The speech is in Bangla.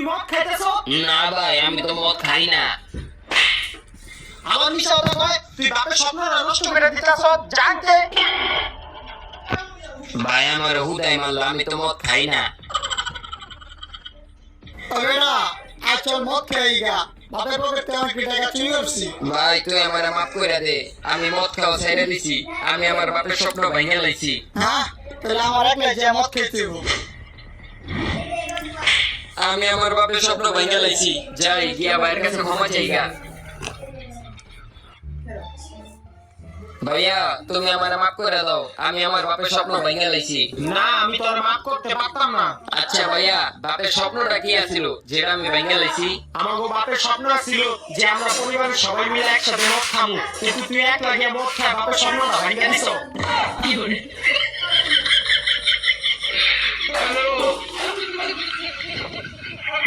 মদ খাইতেছো? না ভাই আমি তো মদ খাই না। আমার মিশা কথা কয় তুই বাপের স্বপ্ন নষ্ট করে দিতাছস জানতে। ভাই আমার হুদাই মারলো, আমি তো মদ খাই না। তবে না আজ চল মদ খাই গা, বাপের পকেটে আমার কি টাকা চুরি করছি। ভাই তুই আমার মাফ করে দে, আমি মদ খাওয়া ছেড়ে দিছি, আমি আমার বাপের স্বপ্ন ভেঙে লাইছি। হ্যাঁ তাহলে আমার একলাই যে মদ খাইতে হইব। আমি আমার বাপের স্বপ্ন ভেঙে লাইছি, যাই গিয়া ভাইয়ের কাছে ক্ষমা চাইগা। ভাইয়া তুমি আমার মাফ করে দাও, আমি আমার বাপের স্বপ্ন ভেঙে লাইছি। না আমি তো আর মাফ করতে পারতাম না। আচ্ছা ভাইয়া, বাপের স্বপ্নটা কি আছিল যেটা আমি ভেঙে লাইছি? আমাগো বাপের স্বপ্ন ছিল যে আমরা পরিবারের সবাই মিলে একসাথে মদ খামু, কিন্তু তুই একলা গিয়ে মদ খায় বাপের স্বপ্নটা ভাঙিয়ে দিছো।